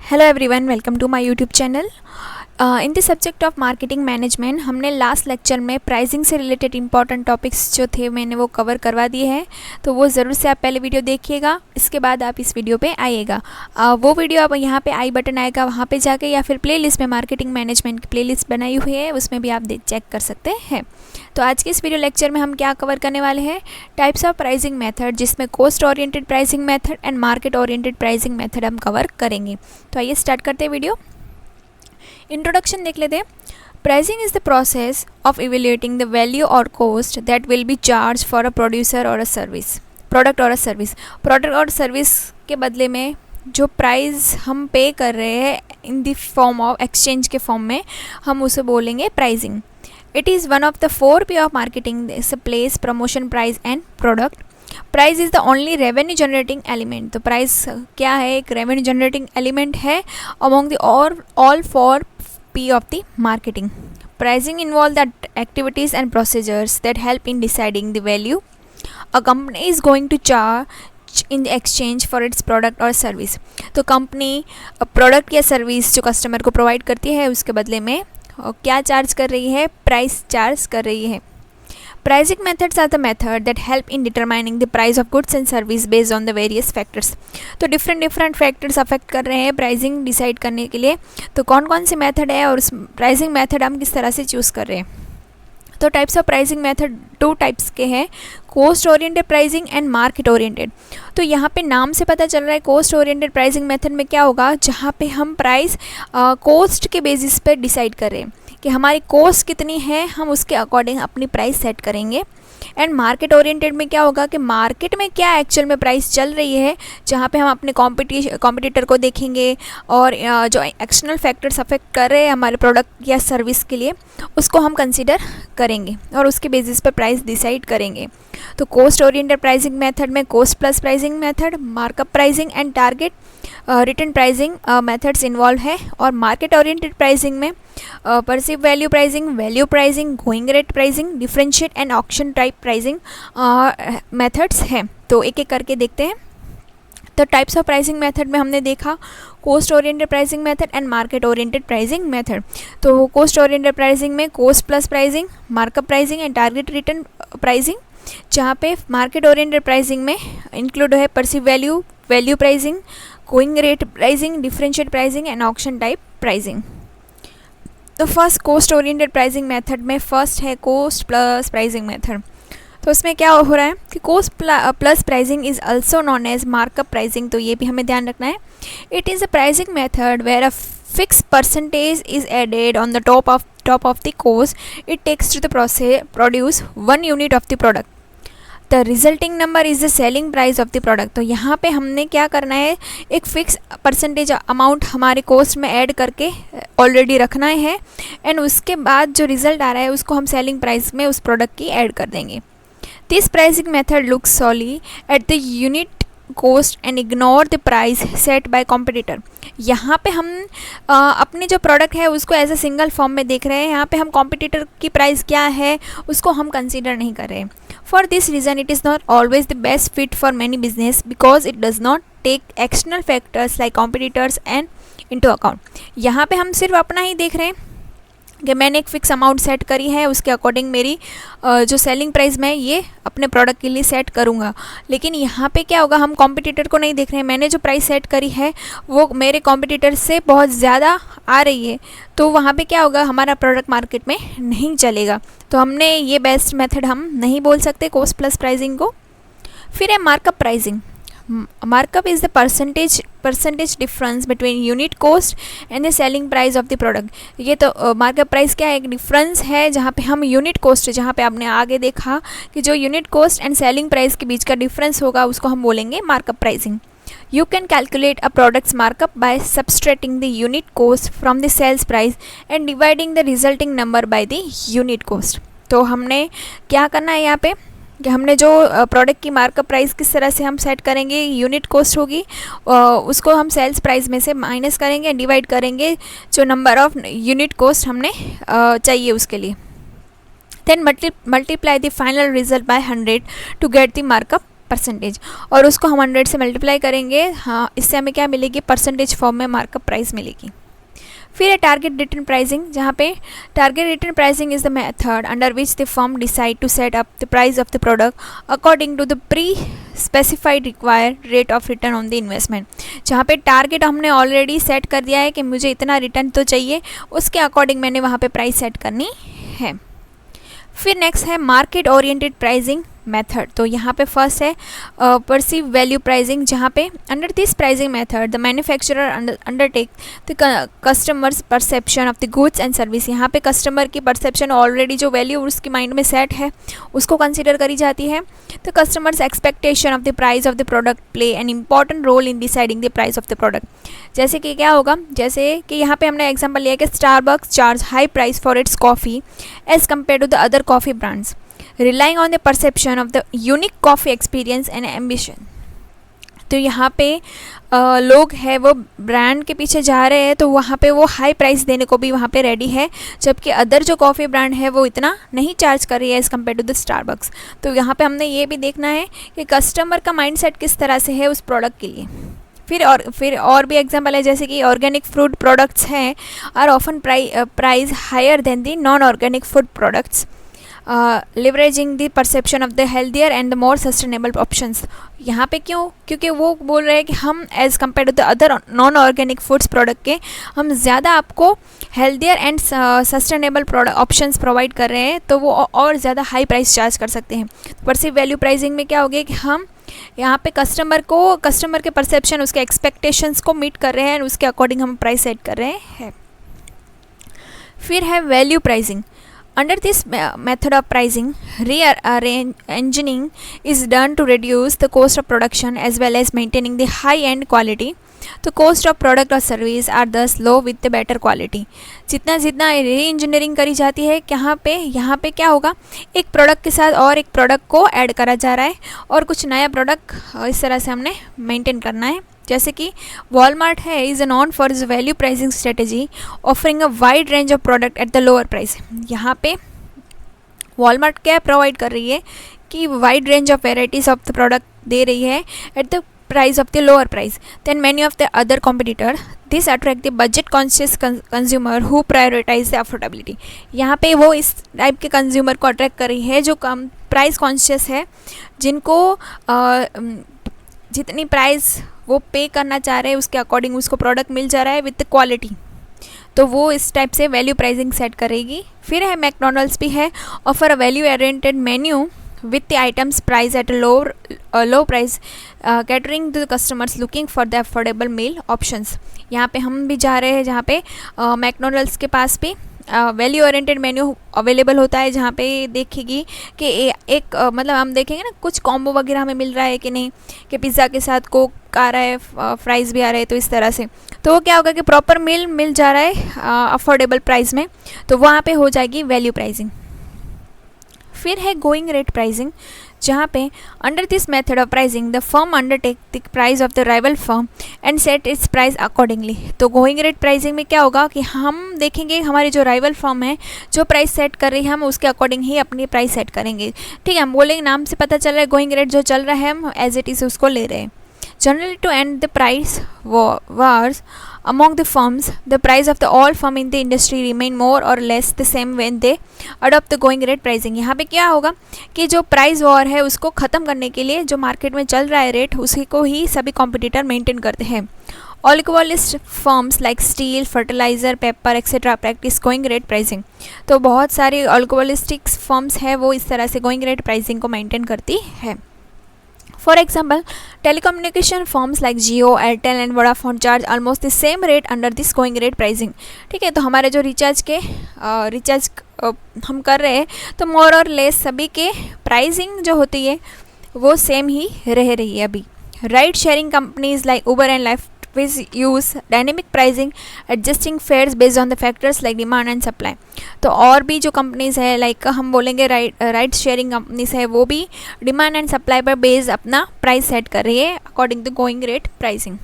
Hello everyone, welcome to my YouTube channel. In the subject of marketing management हमने last lecture में pricing से related important topics जो थे मैंने वो कवर करवा दिए हैं। तो वो ज़रूर से आप पहले वीडियो देखिएगा, इसके बाद आप इस वीडियो पे आइएगा। वो वीडियो आप यहाँ पे आई बटन आएगा, वहाँ पे जाके या फिर प्लेलिस्ट में मार्केटिंग मैनेजमेंट की प्लेलिस्ट बनाई हुई है, उसमें भी आप चेक कर सकते हैं। तो आज के इस वीडियो लेक्चर में हम क्या कवर करने वाले हैं, टाइप्स ऑफ प्राइसिंग मेथड, जिसमें cost oriented pricing method and market oriented pricing method हम कवर करेंगे। तो आइए स्टार्ट करते हैं वीडियो। इंट्रोडक्शन देख लेते हैं। Pricing is the process of evaluating the value और cost that will be charge for a producer or a service, product or a service. Product और सर्विस के बदले में जो प्राइस हम पे कर रहे हैं in the form of exchange के फॉर्म में, हम उसे बोलेंगे pricing. It is one of the 4 P of marketing, place, promotion, price and product. Price is the only revenue generating element. तो प्राइस क्या है, एक रेवेन्यू जनरेटिंग एलिमेंट है among the all 4 P of the marketing. Pricing involve the activities and procedures that help in deciding the value a company is going to charge in the exchange for its product or service. तो company product या service जो customer को provide करती है उसके बदले में क्या चार्ज कर रही है, प्राइस चार्ज कर रही है। Pricing methods are the method that help in determining the price of goods and service based on the various factors. तो डिफरेंट फैक्टर्स अफेक्ट कर रहे हैं प्राइसिंग डिसाइड करने के लिए। तो कौन कौन से मेथड है और उस प्राइसिंग मेथड हम किस तरह से चूज़ कर रहे हैं। तो types of pricing method 2 types के हैं, cost oriented pricing and market oriented. तो यहाँ पे नाम से पता चल रहा है कॉस्ट ओरिएंटेड प्राइसिंग मेथड में क्या होगा, जहाँ पे हम प्राइस कॉस्ट के बेसिस पे डिसाइड कर रहे हैं कि हमारी कॉस्ट कितनी है, हम उसके अकॉर्डिंग अपनी प्राइस सेट करेंगे। एंड मार्केट ओरिएंटेड में क्या होगा कि मार्केट में क्या एक्चुअल में प्राइस चल रही है, जहाँ पे हम अपने कॉम्पिटिटर को देखेंगे और जो एक्सटर्नल फैक्टर्स अफेक्ट कर रहे हैं हमारे प्रोडक्ट या सर्विस के लिए, उसको हम कंसीडर करेंगे और उसके बेसिस पर प्राइस डिसाइड करेंगे। तो कॉस्ट ओरिएंटेड प्राइसिंग मेथड में cost plus pricing method, markup pricing and target return pricing methods involve है। और मार्केट ओरिएंटेड प्राइसिंग में perceive value pricing, value pricing, going rate pricing, differentiate and auction type pricing methods हैं। तो एक एक करके देखते हैं। तो टाइप्स ऑफ प्राइसिंग मेथड में हमने देखा cost oriented pricing method and market oriented pricing method. तो कॉस्ट ओरिएंटेड प्राइसिंग में cost plus pricing, markup pricing and target return pricing, जहाँ पे मार्केट ओरिएंटेड प्राइसिंग में इंक्लूड है perceive value, value pricing, going rate pricing, differentiate pricing and auction type pricing. तो first cost oriented pricing method में first है cost plus pricing method. तो उसमें क्या हो रहा है कि cost plus pricing is also known as markup pricing. तो ये भी हमें ध्यान रखना है। It is a pricing method where a fixed percentage is added on the top of the cost it takes to the produce 1 unit of the product. The resulting number is the selling price of the product. तो यहाँ पे हमने क्या करना है, एक fix percentage amount हमारे cost में ऐड करके ऑलरेडी रखना है एंड उसके बाद जो रिजल्ट आ रहा है उसको हम सेलिंग प्राइस में उस प्रोडक्ट की ऐड कर देंगे। This pricing method looks solely at the unit cost and ignore the price set by competitor. यहाँ पे हम अपने जो प्रोडक्ट है उसको एज ए सिंगल फॉर्म में देख रहे हैं। यहाँ पे हम कॉम्पिटिटर की प्राइस क्या है उसको हम कंसीडर नहीं कर रहे हैं। For this reason it is not always the best fit for many business because it does not take external factors like competitors and into account. यहाँ पे हम सिर्फ अपना ही देख रहे हैं कि मैंने एक फ़िक्स अमाउंट सेट करी है, उसके अकॉर्डिंग मेरी जो सेलिंग प्राइस मैं ये अपने प्रोडक्ट के लिए सेट करूँगा। लेकिन यहाँ पे क्या होगा, हम कॉम्पिटिटर को नहीं देख रहे हैं। मैंने जो प्राइस सेट करी है वो मेरे कॉम्पिटिटर से बहुत ज़्यादा आ रही है, तो वहाँ पे क्या होगा, हमारा प्रोडक्ट मार्केट में नहीं चलेगा। तो हमने ये बेस्ट मेथड हम नहीं बोल सकते कॉस्ट प्लस प्राइसिंग को। फिर है markup pricing. Markup is the percentage difference between unit cost and the selling price of the product. ये तो मार्कअप प्राइस क्या है, एक डिफरेंस है जहाँ पे हम यूनिट कॉस्ट, जहाँ पे आपने आगे देखा कि जो unit cost and selling price के बीच का डिफरेंस होगा उसको हम बोलेंगे markup pricing. You can calculate a product's markup by subtracting the unit cost from the sales price and dividing the resulting number by the unit cost. तो हमने क्या करना है यहाँ पे कि हमने जो प्रोडक्ट की मार्कअप प्राइस किस तरह से हम सेट करेंगे, यूनिट कॉस्ट होगी उसको हम सेल्स प्राइस में से माइनस करेंगे, डिवाइड करेंगे जो नंबर ऑफ यूनिट कॉस्ट हमने चाहिए उसके लिए। Then multiply the final result by 100 to get the markup percentage, और उसको हम 100 से मल्टीप्लाई करेंगे। हाँ, इससे हमें क्या मिलेगी, परसेंटेज फॉर्म में मार्कअप प्राइस मिलेगी। फिर है टारगेट रिटर्न प्राइसिंग, जहाँ पे target return pricing is the method under which the firm decide to set up the price of the product according to the pre specified required rate of return on the investment. जहाँ पे target हमने already set कर दिया है कि मुझे इतना return तो चाहिए, उसके अकॉर्डिंग मैंने वहाँ पे प्राइस सेट करनी है। फिर नेक्स्ट है मार्केट ओरिएंटेड प्राइसिंग मेथड। तो यहाँ पे फर्स्ट है परसीव वैल्यू प्राइसिंग, जहाँ पे under this pricing method the manufacturer undertake the customers perception of the goods and service. यहाँ पे कस्टमर की परसेप्शन ऑलरेडी जो वैल्यू उसकी माइंड में सेट है उसको कंसिडर करी जाती है। तो customers expectation of the price of the product play an important role in deciding the price of the product. जैसे कि क्या होगा, जैसे कि यहाँ पे हमने एग्जाम्पल लिया कि Starbucks charge high price for its coffee as compare to the other coffee brands, relying on the perception of the unique coffee experience and ambition। तो यहाँ पे लोग हैं वो ब्रांड के पीछे जा रहे हैं, तो वहाँ पे वो हाई प्राइस देने को भी वहाँ पे रेडी है, जबकि अदर जो कॉफ़ी ब्रांड है वो इतना नहीं चार्ज कर रही है as compare to the Starbucks. तो यहाँ पे हमने ये भी देखना है कि कस्टमर का माइंडसेट किस तरह से है उस प्रोडक्ट के लिए। फिर और भी एग्जांपल है, जैसे कि ऑर्गेनिक फ्रूट प्रोडक्ट्स हैं are often price higher than the non organic food products, leveraging the perception of the healthier and the more sustainable options. यहाँ पे क्यों, क्योंकि वो बोल रहे हैं कि हम as compare to the other non organic foods product के हम ज़्यादा आपको healthier and sustainable product options provide कर रहे हैं, तो वो और ज़्यादा हाई प्राइस चार्ज कर सकते हैं। परसीव वैल्यू प्राइसिंग में क्या होगी कि हम यहाँ पे कस्टमर के परसेप्शन, उसके एक्सपेक्टेशंस को मीट कर रहे हैं, उसके अकॉर्डिंग हम प्राइस सेट कर रहे हैं। फिर है value pricing. Under this method of pricing, re-engineering is done to reduce the cost of production as well as maintaining the high-end quality. तो cost of product or service are thus low with the better quality। जितना री engineering करी जाती है यहाँ पे क्या होगा, एक प्रोडक्ट के साथ और एक प्रोडक्ट को ऐड करा जा रहा है और कुछ नया प्रोडक्ट इस तरह से हमने मेंटेन करना है। जैसे कि वॉलमार्ट है is known for its value pricing strategy offering a wide range of product at the lower price. यहाँ पे वॉलमार्ट क्या प्रोवाइड कर रही है कि wide range of varieties of the product दे रही है at the price of the lower price than many of the other competitor. This attract the budget conscious consumer who prioritise the affordability. यहाँ पे वो इस टाइप के consumer को attract कर रही है जो कम प्राइस कॉन्शियस है, जिनको जितनी प्राइस वो पे करना चाह रहे हैं उसके अकॉर्डिंग उसको प्रोडक्ट मिल जा रहा है विद क्वालिटी, तो वो इस टाइप से वैल्यू प्राइसिंग सेट करेगी। फिर है मैकडोनल्ड्स भी है offer a value oriented menu with the items price at a low price catering the customers looking for the affordable meal options. यहाँ पे हम भी जा रहे हैं जहाँ पे मैकडोनल्ड्स के पास भी वैल्यू ओरिएंटेड मेन्यू अवेलेबल होता है, जहाँ पे देखेगी कि एक मतलब हम देखेंगे ना कुछ कॉम्बो वगैरह हमें मिल रहा है कि नहीं, कि पिज़्ज़ा के साथ कोक आ रहा है, फ्राइज़ भी आ रहे हैं, तो इस तरह से तो वो क्या होगा कि प्रॉपर मील मिल जा रहा है अफोर्डेबल प्राइस में, तो वहाँ पे हो जाएगी वैल्यू प्राइसिंग। फिर है गोइंग रेट प्राइसिंग, जहाँ पे under this method of pricing the firm undertake the price of the rival firm and set it's price accordingly. तो गोइंग रेट प्राइसिंग में क्या होगा कि हम देखेंगे हमारी जो राइवल फर्म है जो प्राइस सेट कर रही है हम उसके अकॉर्डिंग ही अपनी प्राइस सेट करेंगे। ठीक है, हम बोलेंगे नाम से पता चल रहा है गोइंग रेट जो चल रहा है हम एज इट इज़ उसको ले रहे हैं। Generally, to end the price wars among the firms, the price of the all firm in the industry remain more or less the same when they adopt the going rate pricing। यहाँ पे क्या होगा कि जो price war है उसको ख़त्म करने के लिए जो मार्केट में चल रहा है रेट उसी को ही सभी कॉम्पिटिटर मेंटेन करते हैं। Oligopolist firms like steel, fertiliser, paper etcetera practice going rate pricing. तो बहुत सारी ऑलिगोपोलिस्टिक फर्म्स है वो इस तरह से गोइंग रेट प्राइसिंग को मेंटेन करती है। For example, telecommunication firms like Jio, Airtel and Vodafone charge almost the same rate under this going rate pricing। ठीक है, तो हमारे जो रिचार्ज हम कर रहे हैं तो मोर और लेस सभी के प्राइसिंग जो होती है वो सेम ही रह रही है अभी। Ride sharing companies like Uber and Lyft use dynamic pricing adjusting fares based on the factors like demand and supply. तो और भी जो कंपनीज़ है लाइक हम बोलेंगे राइड शेयरिंग कंपनीज है वो भी डिमांड एंड सप्लाई पर बेस्ड अपना प्राइस सेट कर रही है according to going rate pricing.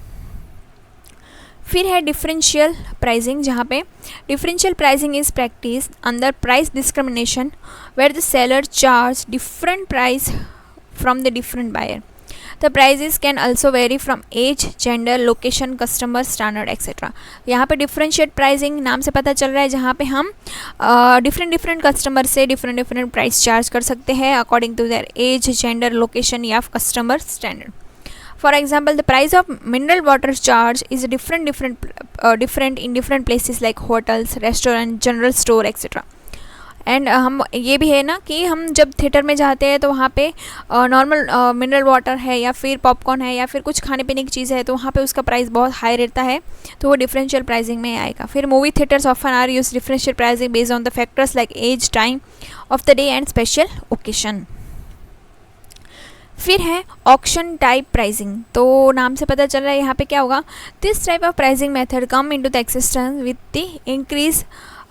फिर है डिफरेंशियल प्राइसिंग, जहाँ पे differential pricing is practice under price discrimination where the seller charge different price from the different buyer. The prices can also vary from age, gender, location, customer, standard etcetera. यहाँ पे differentiate pricing नाम से पता चल रहा है, जहाँ पे हम डिफरेंट कस्टमर से डिफरेंट प्राइस चार्ज कर सकते हैं according to their age, gender, location या customer standard. For example, the price of mineral water charge is different in different places like hotels, restaurant, general store, etc. And हम ये भी है ना कि हम जब थिएटर में जाते हैं तो वहाँ पे नॉर्मल मिनरल वाटर है या फिर पॉपकॉर्न है या फिर कुछ खाने पीने की चीज़ है तो वहाँ पे उसका प्राइस बहुत हाई रहता है, तो वो डिफरेंशियल प्राइसिंग में आएगा। फिर movie theaters often are use differential pricing based on the factors like age, time of the day and special occasion. फिर है ऑक्शन टाइप प्राइसिंग, तो नाम से पता चल रहा है यहाँ पे क्या होगा। This type of pricing method come into the existence with the increase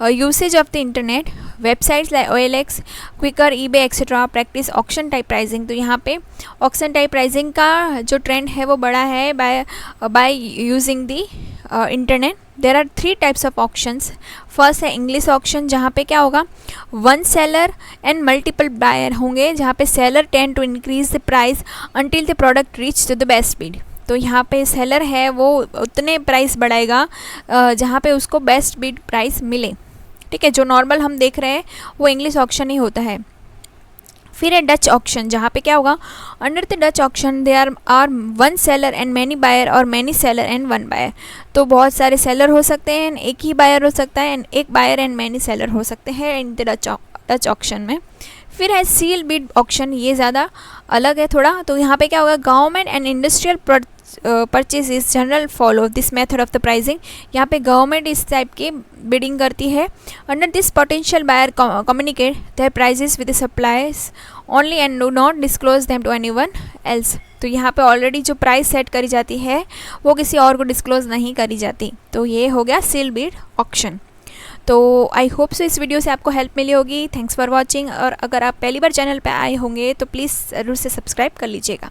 usage of the internet, websites like OLX, Quikr, eBay etcetera practice auction type pricing. तो यहाँ पे ऑक्शन टाइप प्राइसिंग का जो ट्रेंड है वो बड़ा है by using the internet. There are 3 types of auctions. First है इंग्लिश ऑक्शन, जहाँ पे क्या होगा, one seller and multiple buyer होंगे, जहाँ पे seller tend to increase the price until the product reach to the best bid. तो यहाँ पे सेलर है वो उतने प्राइस बढ़ाएगा जहाँ पे उसको बेस्ट बिड प्राइस मिले, ठीक है। जो नॉर्मल हम देख रहे हैं वो इंग्लिश ऑक्शन ही होता है। फिर है डच ऑक्शन, जहाँ पे क्या होगा, under the Dutch auction there are one seller and many buyer और many seller and one buyer. तो बहुत सारे सेलर हो सकते हैं, एक ही बायर हो सकता है, एंड एक बायर एंड मैनी सेलर हो सकते हैं इन द डच ऑक्शन में। फिर है सील बिड ऑक्शन, ये ज़्यादा अलग है थोड़ा। तो यहाँ पे क्या होगा, government and industrial purchase general follow this method of the pricing. यहाँ पे गवर्नमेंट इस टाइप की बिडिंग करती है। Under this potential buyer communicate their prices with the suppliers only and do not disclose them to anyone else. तो यहाँ पे already जो प्राइस सेट करी जाती है वो किसी और को डिस्क्लोज नहीं करी जाती। तो ये हो गया सील बिड ऑक्शन। तो आई होप सो इस वीडियो से आपको हेल्प मिली होगी। Thanks for watching. और अगर आप पहली बार चैनल पे आए होंगे तो प्लीज़ ज़रूर से सब्सक्राइब कर लीजिएगा।